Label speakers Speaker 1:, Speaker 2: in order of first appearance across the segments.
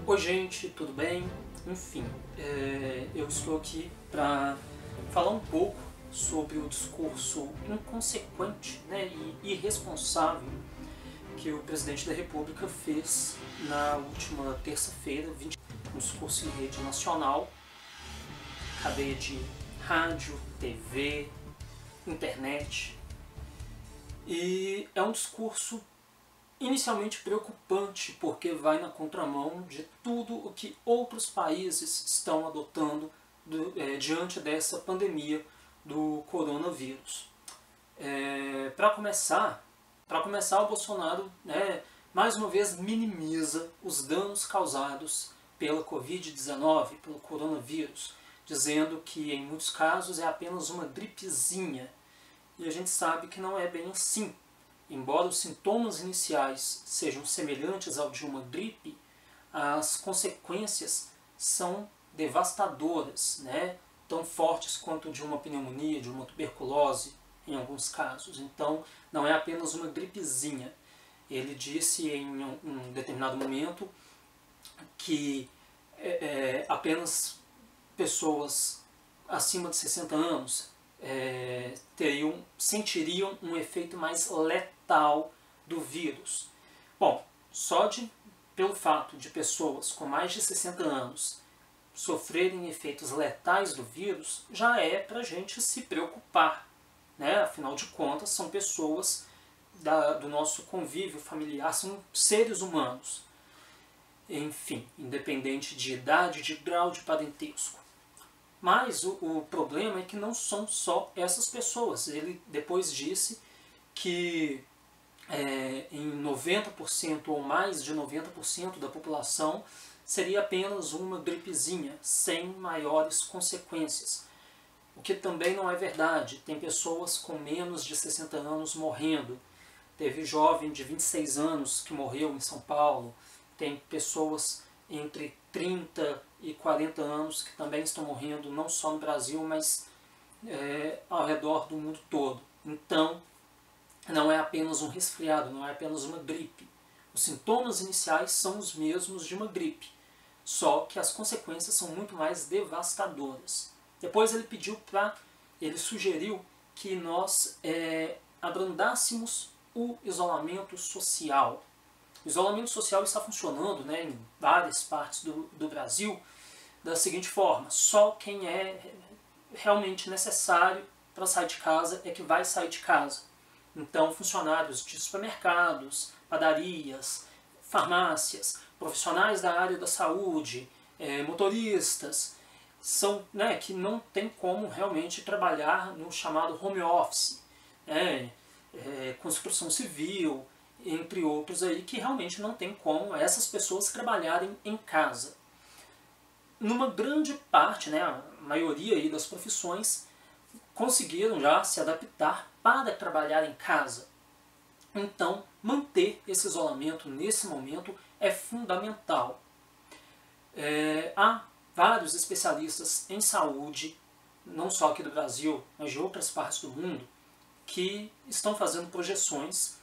Speaker 1: Oi gente, tudo bem? Enfim, eu estou aqui para falar um pouco sobre o discurso inconsequente, né, e irresponsável que o presidente da República fez na última terça-feira, um discurso em rede nacional, cadeia de rádio, TV, internet, e é um discurso inicialmente preocupante, porque vai na contramão de tudo o que outros países estão adotando diante dessa pandemia do coronavírus. Para começar, o Bolsonaro, mais uma vez minimiza os danos causados pela Covid-19, pelo coronavírus, dizendo que em muitos casos é apenas uma gripezinha. E a gente sabe que não é bem assim. Embora os sintomas iniciais sejam semelhantes ao de uma gripe, as consequências são devastadoras, tão fortes quanto de uma pneumonia, de uma tuberculose, em alguns casos. Então, não é apenas uma gripezinha. Ele disse em um determinado momento que apenas pessoas acima de 60 anos sentiriam um efeito mais letal do vírus. Bom, pelo fato de pessoas com mais de 60 anos sofrerem efeitos letais do vírus, já é para a gente se preocupar. Afinal de contas, são pessoas do nosso convívio familiar, são seres humanos. Enfim, independente de idade, de grau de parentesco. Mas o problema é que não são só essas pessoas. Ele depois disse que em 90% ou mais de 90% da população seria apenas uma gripezinha, sem maiores consequências. O que também não é verdade. Tem pessoas com menos de 60 anos morrendo. Teve jovem de 26 anos que morreu em São Paulo. Tem pessoas entre 30 e 40 anos que também estão morrendo, não só no Brasil, mas ao redor do mundo todo. Então, não é apenas um resfriado, não é apenas uma gripe. Os sintomas iniciais são os mesmos de uma gripe, só que as consequências são muito mais devastadoras. Depois ele sugeriu que nós abrandássemos o isolamento social. O isolamento social está funcionando em várias partes do Brasil da seguinte forma: só quem é realmente necessário para sair de casa é que vai sair de casa. Então, funcionários de supermercados, padarias, farmácias, profissionais da área da saúde, motoristas, são que não tem como realmente trabalhar no chamado home office, construção civil, entre outros aí, que realmente não tem como essas pessoas trabalharem em casa. Numa grande parte, a maioria aí das profissões conseguiram já se adaptar para trabalhar em casa. Então, manter esse isolamento nesse momento é fundamental. Há vários especialistas em saúde, não só aqui do Brasil, mas de outras partes do mundo, que estão fazendo projeções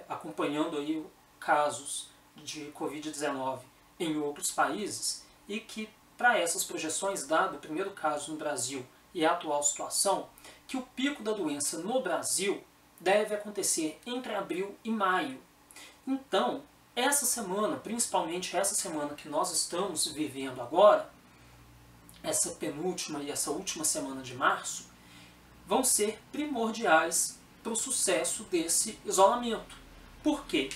Speaker 1: acompanhando aí casos de Covid-19 em outros países, e que para essas projeções, dado o primeiro caso no Brasil e a atual situação, que o pico da doença no Brasil deve acontecer entre abril e maio. Então, essa semana, principalmente essa semana que nós estamos vivendo agora, essa penúltima e essa última semana de março, vão ser primordiais para o sucesso desse isolamento. Por quê?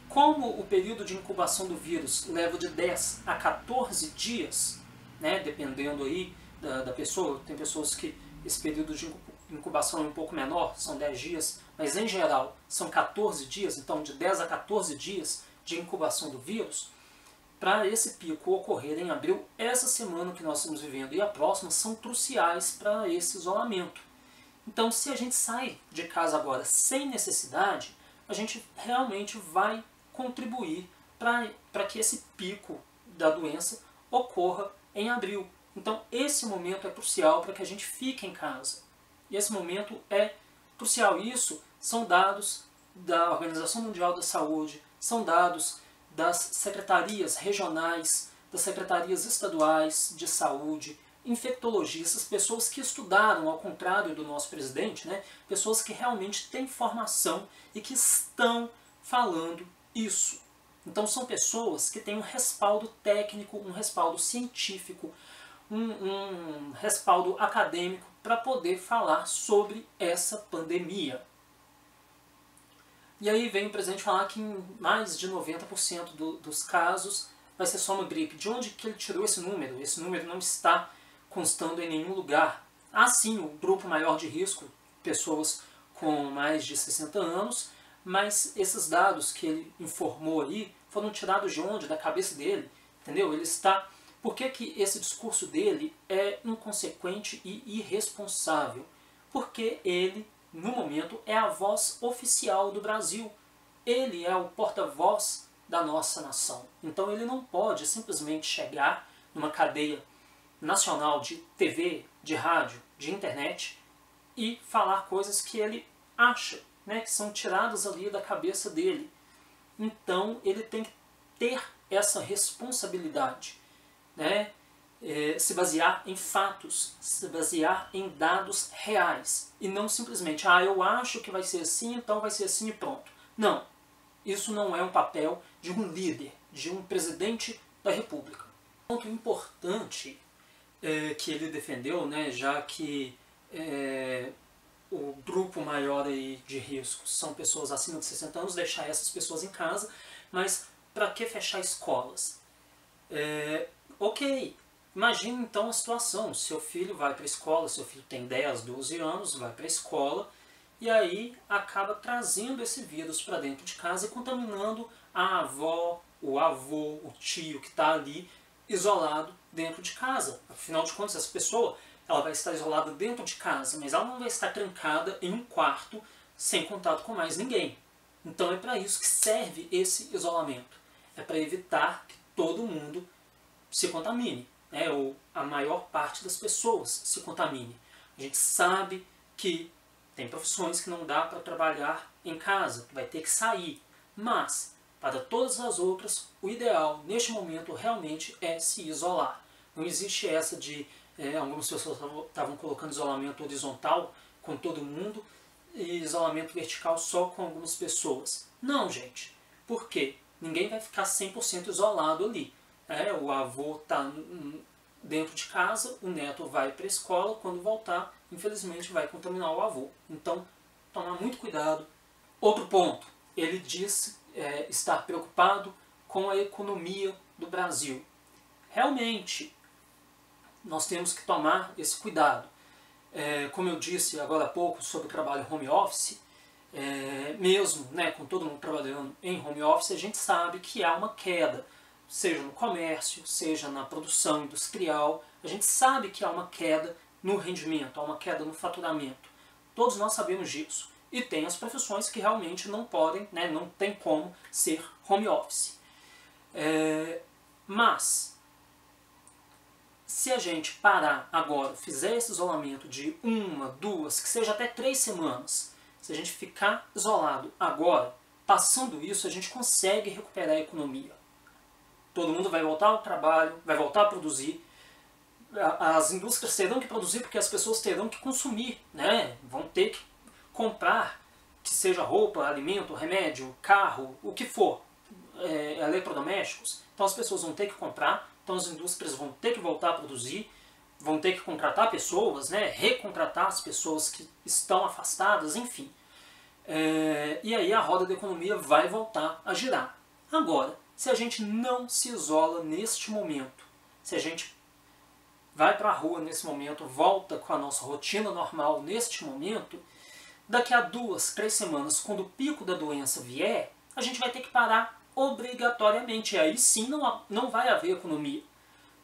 Speaker 1: Como o período de incubação do vírus leva de 10 a 14 dias, dependendo aí da pessoa, tem pessoas que esse período de incubação é um pouco menor, são 10 dias, mas em geral são 14 dias, então de 10 a 14 dias de incubação do vírus. Para esse pico ocorrer em abril, essa semana que nós estamos vivendo e a próxima são cruciais para esse isolamento. Então, se a gente sai de casa agora sem necessidade, a gente realmente vai contribuir para que esse pico da doença ocorra em abril. Então, esse momento é crucial para que a gente fique em casa. E esse momento é crucial. Isso são dados da Organização Mundial da Saúde, são dados das secretarias regionais, das secretarias estaduais de saúde, infectologistas, pessoas que estudaram, ao contrário do nosso presidente, né? Pessoas que realmente têm formação e que estão falando isso. Então são pessoas que têm um respaldo técnico, um respaldo científico, um respaldo acadêmico para poder falar sobre essa pandemia. E aí vem o presidente falar que em mais de 90% dos casos vai ser só uma gripe. De onde que ele tirou esse número? Esse número não está constando em nenhum lugar. Há sim o grupo maior de risco, pessoas com mais de 60 anos, mas esses dados que ele informou aí foram tirados de onde? Da cabeça dele, entendeu? Ele está... Por que que esse discurso dele é inconsequente e irresponsável? Porque ele, no momento, é a voz oficial do Brasil. Ele é o porta-voz da nossa nação. Então ele não pode simplesmente chegar numa cadeia nacional de TV, de rádio, de internet e falar coisas que ele acha, né, que são tiradas ali da cabeça dele. Então ele tem que ter essa responsabilidade, né, se basear em fatos, se basear em dados reais e não simplesmente, eu acho que vai ser assim, então vai ser assim e pronto. Não, isso não é um papel de um líder, de um presidente da República. Um ponto importante que ele defendeu, né, já que o grupo maior aí de riscos são pessoas acima de 60 anos, deixar essas pessoas em casa, mas para que fechar escolas? Ok, imagine então a situação, seu filho vai para a escola, seu filho tem 10, 12 anos, vai para a escola, e aí acaba trazendo esse vírus para dentro de casa e contaminando a avó, o avô, o tio que está ali isolado dentro de casa. Afinal de contas, essa pessoa ela vai estar isolada dentro de casa, mas ela não vai estar trancada em um quarto sem contato com mais ninguém. Então é para isso que serve esse isolamento. É para evitar que todo mundo se contamine, né? Ou a maior parte das pessoas se contamine. A gente sabe que tem profissões que não dá para trabalhar em casa, vai ter que sair, mas para todas as outras, o ideal neste momento realmente é se isolar. Não existe essa de algumas pessoas estavam colocando isolamento horizontal com todo mundo e isolamento vertical só com algumas pessoas. Não, gente. Por quê? Ninguém vai ficar 100% isolado ali. O avô está dentro de casa, o neto vai para a escola, quando voltar, infelizmente vai contaminar o avô. Então, tomar muito cuidado. Outro ponto, ele disse estar preocupado com a economia do Brasil. Realmente, nós temos que tomar esse cuidado. Como eu disse agora há pouco sobre o trabalho home office, mesmo, né, com todo mundo trabalhando em home office, a gente sabe que há uma queda, seja no comércio, seja na produção industrial, a gente sabe que há uma queda no rendimento, há uma queda no faturamento. Todos nós sabemos disso. E tem as profissões que realmente não podem, né, não tem como ser home office. Mas, se a gente parar agora, fizer esse isolamento de 1, 2, que seja até 3 semanas, se a gente ficar isolado agora, passando isso, a gente consegue recuperar a economia. Todo mundo vai voltar ao trabalho, vai voltar a produzir. As indústrias terão que produzir porque as pessoas terão que consumir, né? Vão ter que comprar, que seja roupa, alimento, remédio, carro, o que for, eletrodomésticos. Então as pessoas vão ter que comprar, então as indústrias vão ter que voltar a produzir, vão ter que contratar pessoas, né? Recontratar as pessoas que estão afastadas, enfim. E aí a roda da economia vai voltar a girar. Agora, se a gente não se isola neste momento, se a gente vai para a rua nesse momento, volta com a nossa rotina normal neste momento, daqui a 2, 3 semanas, quando o pico da doença vier, a gente vai ter que parar obrigatoriamente. E aí sim não vai haver economia.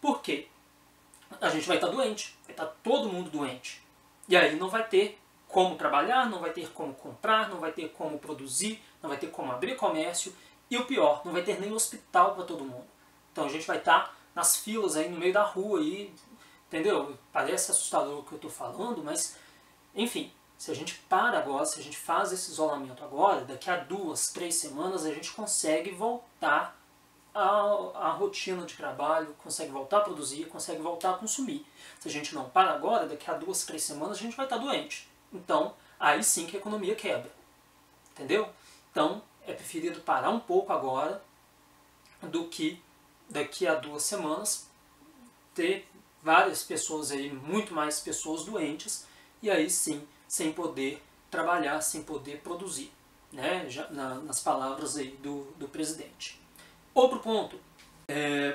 Speaker 1: Por quê? A gente vai estar doente, vai estar todo mundo doente. E aí não vai ter como trabalhar, não vai ter como comprar, não vai ter como produzir, não vai ter como abrir comércio. E o pior, não vai ter nem hospital para todo mundo. Então a gente vai estar nas filas aí no meio da rua, aí, entendeu? Parece assustador o que eu estou falando, mas enfim, se a gente para agora, se a gente faz esse isolamento agora, daqui a 2, 3 semanas a gente consegue voltar a rotina de trabalho, consegue voltar a produzir, consegue voltar a consumir. Se a gente não para agora, daqui a 2, 3 semanas a gente vai estar doente. Então, aí sim que a economia quebra. Entendeu? Então, é preferido parar um pouco agora do que daqui a 2 semanas ter várias pessoas aí, muito mais pessoas doentes, e aí sim, sem poder trabalhar, sem poder produzir, né? Já, nas palavras aí do presidente. Outro ponto,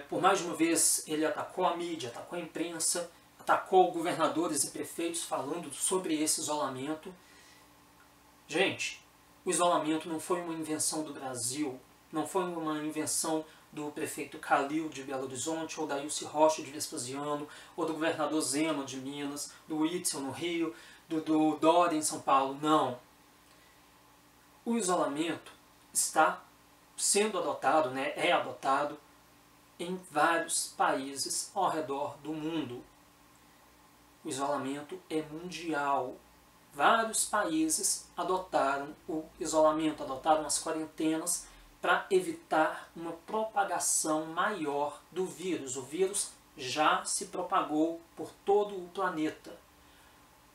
Speaker 1: por mais de uma vez ele atacou a mídia, atacou a imprensa, atacou governadores e prefeitos falando sobre esse isolamento. Gente, o isolamento não foi uma invenção do Brasil, não foi uma invenção do prefeito Calil de Belo Horizonte, ou da Ilse Rocha de Vespasiano, ou do governador Zema de Minas, do Witzel no Rio, do Dória em São Paulo. Não. O isolamento está sendo adotado, né, é adotado em vários países ao redor do mundo. O isolamento é mundial. Vários países adotaram o isolamento, adotaram as quarentenas para evitar uma propagação maior do vírus. O vírus já se propagou por todo o planeta.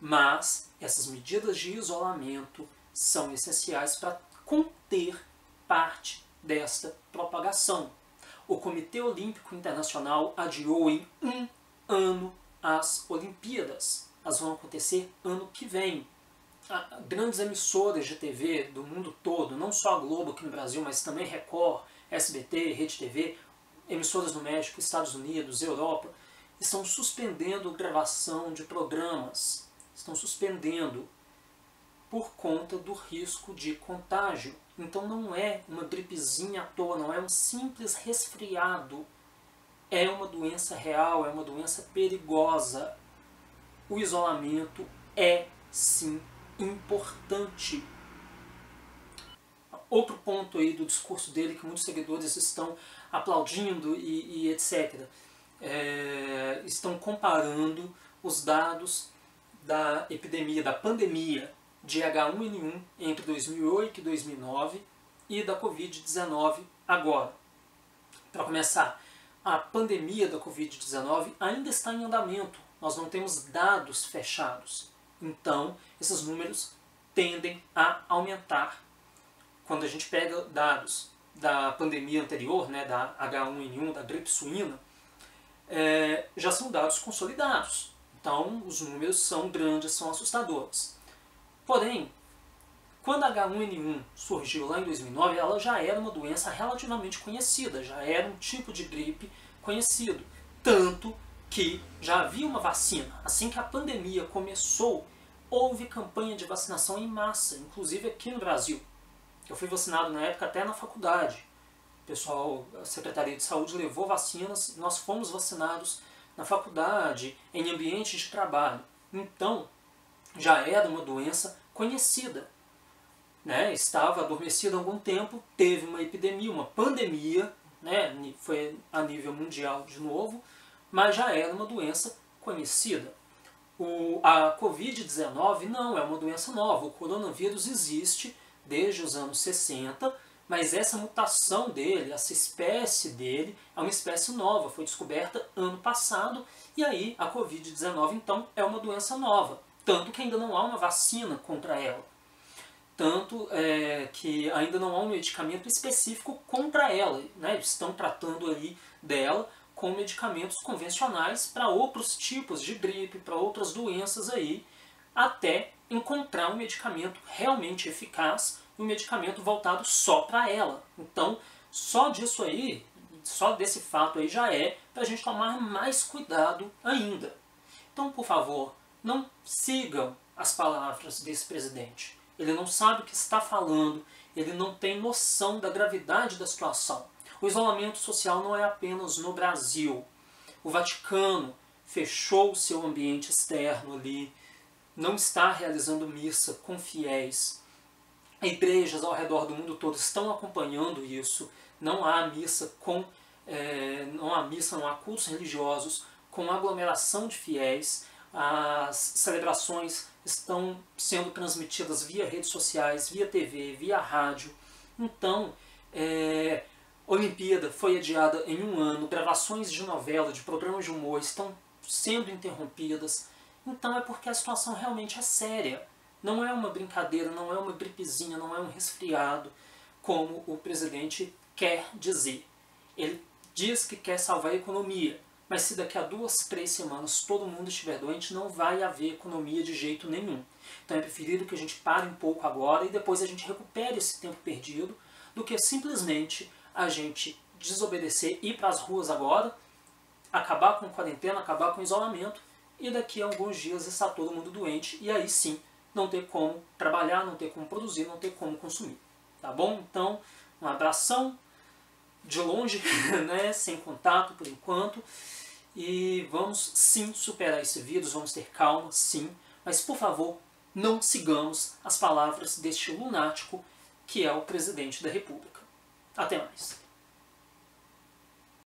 Speaker 1: Mas essas medidas de isolamento são essenciais para conter parte desta propagação. O Comitê Olímpico Internacional adiou em 1 ano as Olimpíadas. Elas vão acontecer ano que vem. Grandes emissoras de TV do mundo todo, não só a Globo aqui no Brasil, mas também Record, SBT, Rede TV, emissoras no México, Estados Unidos, Europa, estão suspendendo gravação de programas. Estão suspendendo por conta do risco de contágio. Então não é uma gripezinha à toa, não é um simples resfriado. É uma doença real, é uma doença perigosa. O isolamento é, sim, importante. Outro ponto aí do discurso dele que muitos seguidores estão aplaudindo e etc. Estão comparando os dados da epidemia, da pandemia de H1N1 entre 2008 e 2009 e da Covid-19 agora. Para começar, a pandemia da Covid-19 ainda está em andamento. Nós não temos dados fechados. Então, esses números tendem a aumentar. Quando a gente pega dados da pandemia anterior, né, da H1N1, da gripe suína, já são dados consolidados. Então, os números são grandes, são assustadores. Porém, quando a H1N1 surgiu lá em 2009, ela já era uma doença relativamente conhecida, já era um tipo de gripe conhecido. Tanto que já havia uma vacina. Assim que a pandemia começou, houve campanha de vacinação em massa, inclusive aqui no Brasil. Eu fui vacinado na época até na faculdade. O pessoal, a Secretaria de Saúde levou vacinas, nós fomos vacinados na faculdade, em ambientes de trabalho. Então, já era uma doença conhecida. Né? Estava adormecida há algum tempo, teve uma epidemia, uma pandemia, né? Foi a nível mundial de novo, mas já era uma doença conhecida. A Covid-19 não é uma doença nova, o coronavírus existe desde os anos 60, mas essa mutação dele, essa espécie dele, é uma espécie nova, foi descoberta ano passado, e aí a Covid-19 então é uma doença nova, tanto que ainda não há uma vacina contra ela. Tanto que ainda não há um medicamento específico contra ela, né? Estão tratando ali dela com medicamentos convencionais para outros tipos de gripe, para outras doenças aí, até encontrar um medicamento realmente eficaz, um medicamento voltado só para ela. Então, só disso aí, só desse fato aí já é para a gente tomar mais cuidado ainda. Então, por favor, não sigam as palavras desse presidente. Ele não sabe o que está falando, ele não tem noção da gravidade da situação. O isolamento social não é apenas no Brasil. O Vaticano fechou o seu ambiente externo ali, não está realizando missa com fiéis. Igrejas ao redor do mundo todo estão acompanhando isso. Não há missa não há cultos religiosos com aglomeração de fiéis. As celebrações estão sendo transmitidas via redes sociais, via TV, via rádio. Então, Olimpíada foi adiada em 1 ano, gravações de novela, de programas de humor estão sendo interrompidas. Então é porque a situação realmente é séria. Não é uma brincadeira, não é uma gripezinha, não é um resfriado, como o presidente quer dizer. Ele diz que quer salvar a economia, mas se daqui a 2, 3 semanas todo mundo estiver doente, não vai haver economia de jeito nenhum. Então é preferível que a gente pare um pouco agora e depois a gente recupere esse tempo perdido, do que simplesmente a gente desobedecer, ir para as ruas agora, acabar com a quarentena, acabar com o isolamento, e daqui a alguns dias está todo mundo doente, e aí sim não ter como trabalhar, não ter como produzir, não ter como consumir. Tá bom? Então, um abração de longe, né, sem contato por enquanto, e vamos sim superar esse vírus, vamos ter calma, sim, mas por favor, não sigamos as palavras deste lunático que é o presidente da República. Até mais.